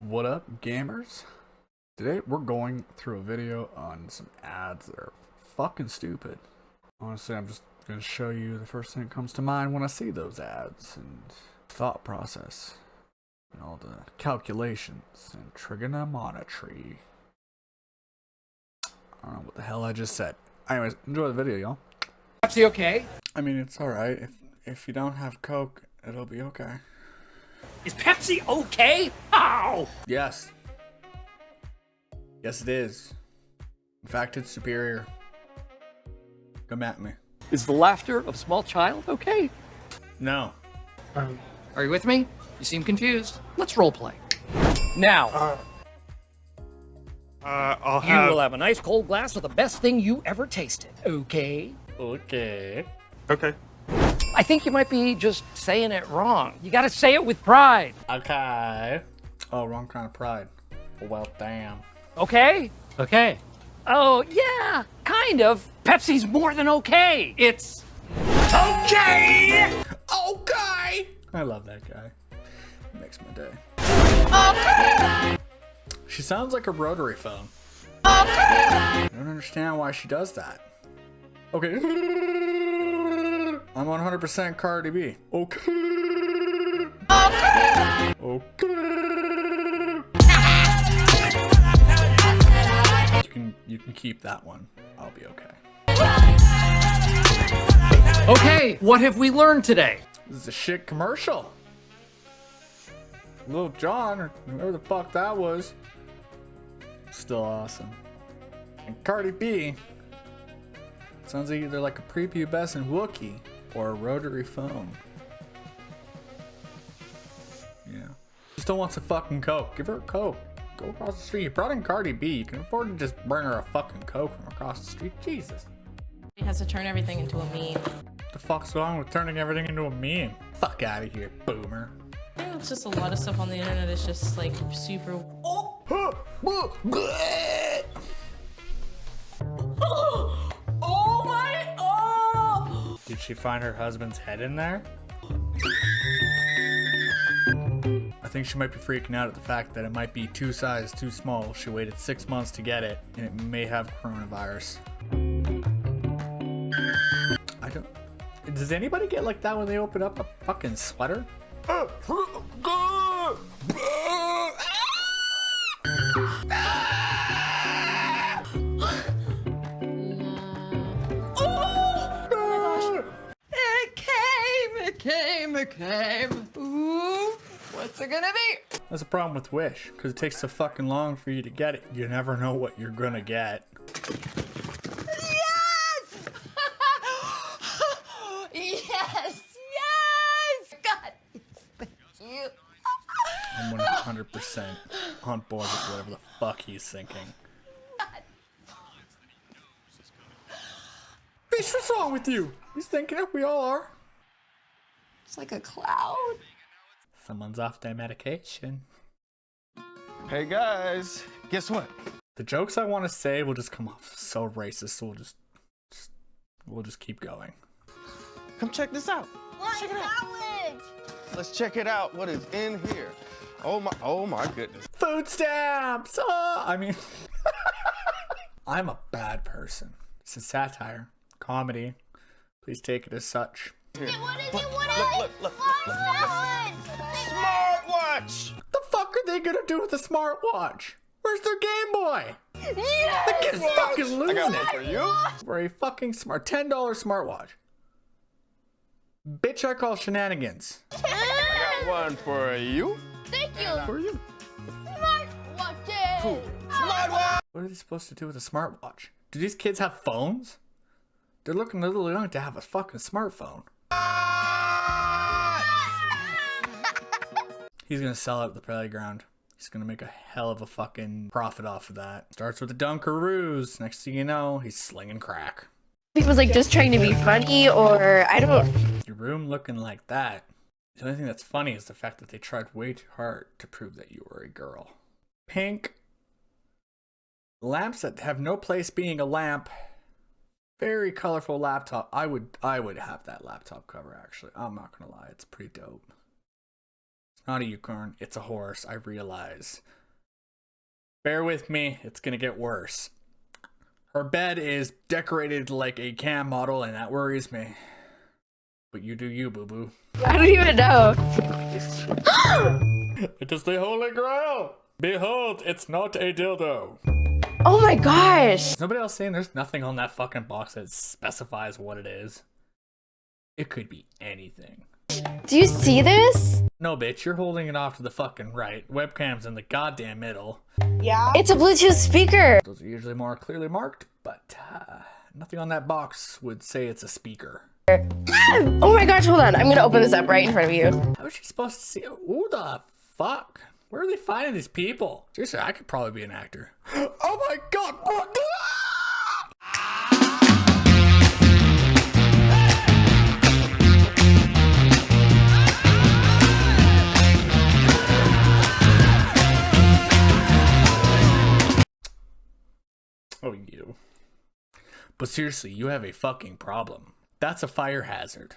What up, gamers? Today we're going through a video on some ads that are fucking stupid. Honestly, I'm just gonna show you the first thing that comes to mind when I see those ads and thought process and all the calculations and trigonometry. I don't know what the hell I just said. Anyways, enjoy the video, y'all. Pepsi okay? I mean, it's alright. If you don't have Coke, it'll be okay. Is Pepsi okay? Ow! Yes. Yes, it is. In fact, it's superior. Come at me. Is the laughter of a small child okay? No. Are you with me? You seem confused. Let's role play. Now, I'll you have... will have a nice cold glass of the best thing you ever tasted, okay? Okay. Okay. I think you might be just saying it wrong. You gotta say it with pride, Okay. Oh, wrong kind of pride. Well, damn. okay? Okay. Oh, yeah, kind of. Pepsi's more than okay. It's okay! Okay! I love that guy. It makes my day. Okay! She sounds like a rotary phone. I don't understand why she does that. Okay. I'm 100% CardiB. Okay. Okay. You can keep that one. I'll be okay. Okay, what have we learned today? This is a shit commercial. Little John, or whoever the fuck that was, still awesome. And CardiB sounds like either like a prepubescent Wookiee or a rotary phone. Yeah. She still wants a fucking Coke. Give her a Coke. Go across the street. You brought in CardiB. You can afford to just bring her a fucking Coke from across the street. Jesus. He has to turn everything into a meme. What the fuck's wrong with turning everything into a meme? Fuck out of here, boomer. I think it's just a lot of stuff on the internet is just like super. Oh my! Oh! Did she find her husband's head in there? I think she might be freaking out at the fact that it might be two sizes too small. She waited 6 months to get it, and it may have coronavirus. I don't... Does anybody get like that when they open up a fucking sweater? It came. Ooh, what's it gonna be? That's a problem with Wish, because it takes so fucking long for you to get it. You never know what you're gonna get. Yes! Yes! Yes! God, thank you. I'm 100% on board with whatever the fuck he's thinking. Bitch, what's wrong with you? He's thinking it, we all are. It's like a cloud. Someone's off their medication. Hey guys, guess what? The jokes I want to say will just come off so racist, so we'll just keep going. Come check this out. Check it out. Let's check it out. What is in here? Oh my goodness. Food stamps! I mean, I'm a bad person. It's a satire, comedy. Please take it as such. Here. What is it? Look. Smartwatch! What the fuck are they gonna do with a smartwatch? Where's their Game Boy? Yes! The kid's fucking I losing got one it. for you. For a fucking $10 smartwatch. Bitch, I call shenanigans. I got one for you. Thank you. For you. Smartwatches. Cool. Smartwatch! What are they supposed to do with a smartwatch? Do these kids have phones? They're looking a little young to have a fucking smartphone. He's gonna sell out the playground. He's gonna make a hell of a fucking profit off of that. Starts with the Dunkaroos. Next thing you know, he's slinging crack. He was like just trying to be funny, or I don't. Your room looking like that. The only thing that's funny is the fact that they tried way too hard to prove that you were a girl. Pink lamps that have no place being a lamp. Very colorful laptop. I would have that laptop cover actually. I'm not gonna lie, it's pretty dope. Not a unicorn, it's a horse, I realize. Bear with me, it's gonna get worse. Her bed is decorated like a cam model, and that worries me. But you do you, boo-boo. I don't even know. It is the Holy Grail! Behold, it's not a dildo. Oh my gosh. Is nobody else saying there's nothing on that fucking box that specifies what it is? It could be anything. Do you see this? No, bitch, you're holding it off to the fucking right. Webcam's in the goddamn middle. Yeah? It's a Bluetooth speaker. Those are usually more clearly marked, but nothing on that box would say it's a speaker. Oh my gosh, hold on. I'm gonna open this up right in front of you. How is she supposed to see it? Who the fuck? Where are they finding these people? Seriously, I could probably be an actor. Oh my god! What? Oh, you. But seriously, you have a fucking problem. That's a fire hazard.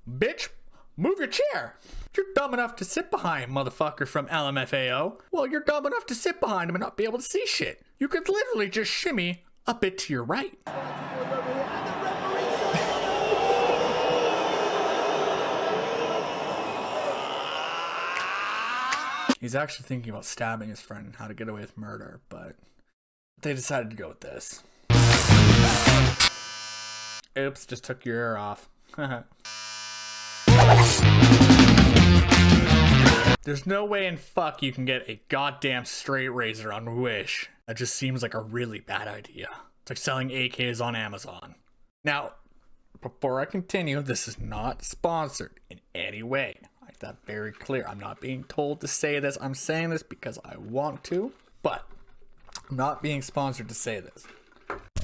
Bitch, move your chair. You're dumb enough to sit behind motherfucker from LMFAO. Well, you're dumb enough to sit behind him and not be able to see shit. You could literally just shimmy a bit to your right. He's actually thinking about stabbing his friend and how to get away with murder, but they decided to go with this. Oops, just took your ear off. There's no way in fuck you can get a goddamn straight razor on Wish. That just seems like a really bad idea. It's like selling AKs on Amazon. Now, before I continue, this is not sponsored in any way. I make that very clear. I'm not being told to say this. I'm saying this because I want to, but I'm not being sponsored to say this.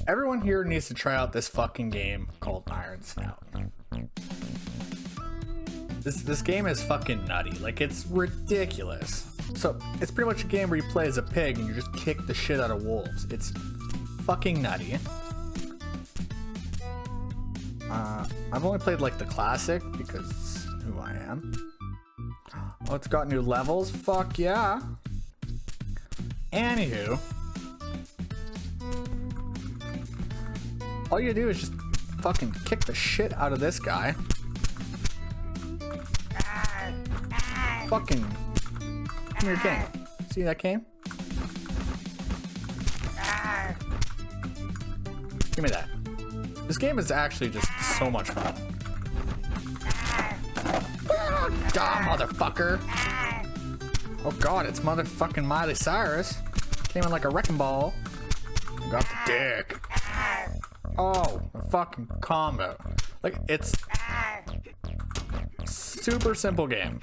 Everyone here needs to try out this fucking game called Iron Snout. This game is fucking nutty. Like, it's ridiculous. So, it's pretty much a game where you play as a pig and you just kick the shit out of wolves. It's fucking nutty. I've only played, like, the classic because it's who I am. Oh, it's got new levels? Fuck yeah. Anywho. All you do is just fucking kick the shit out of this guy. Fucking come here, cane. See that cane? Give me that. This game is actually just so much fun. God, motherfucker. Oh god, it's motherfucking Miley Cyrus. Came in like a wrecking ball. Got the dick. Oh, a fucking combo. Like, it's super simple game.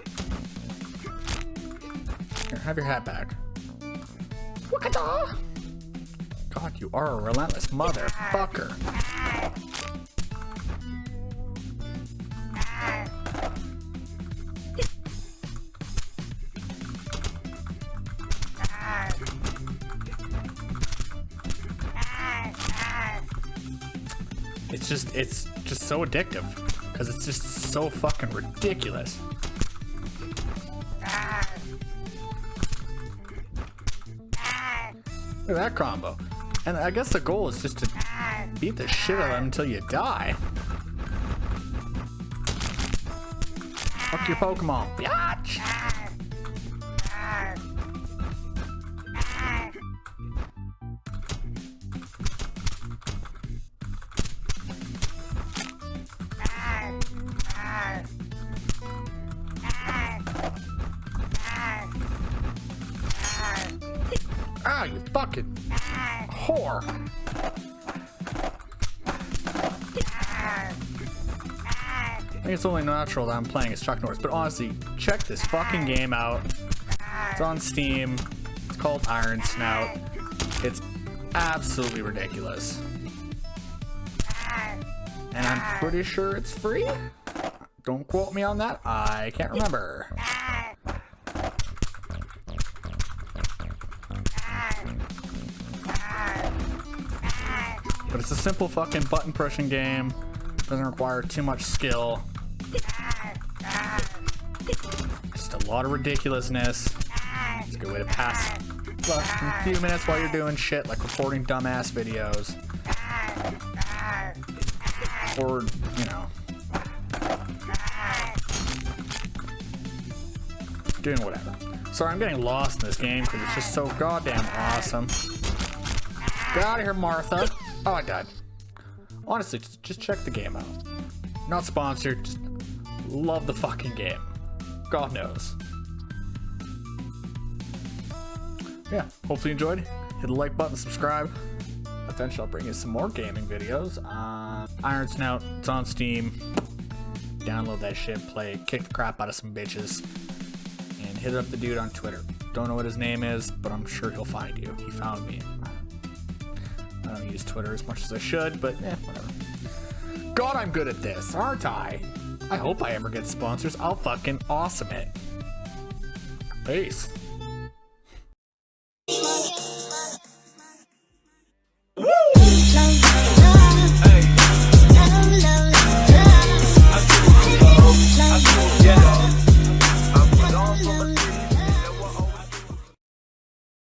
Here, have your hat back. God, you are a relentless motherfucker. It's just so addictive because it's just so fucking ridiculous. Look at that combo. And I guess the goal is just to beat the shit out of them until you die. Fuck your Pokemon, biatch! Ah, you fucking whore. I think it's only natural that I'm playing as Chuck Norris, but honestly, check this fucking game out. It's on Steam. It's called Iron Snout. It's absolutely ridiculous. And I'm pretty sure it's free? Don't quote me on that. I can't remember. But it's a simple fucking button pushing game. Doesn't require too much skill. Just a lot of ridiculousness. It's a good way to pass a few minutes while you're doing shit like recording dumbass videos. Or, you know, doing whatever. Sorry, I'm getting lost in this game because it's just so goddamn awesome. Get out of here, Martha. Oh, I died. Honestly, just check the game out. Not sponsored, just love the fucking game. God knows. Yeah, hopefully you enjoyed. Hit the like button, subscribe. Eventually I'll bring you some more gaming videos. Iron Snout, it's on Steam. Download that shit, play it, kick the crap out of some bitches, and hit up the dude on Twitter. Don't know what his name is, but I'm sure he'll find you. He found me. I don't use Twitter as much as I should, but whatever. God, I'm good at this, aren't I? I hope I ever get sponsors. I'll fucking awesome it. Peace.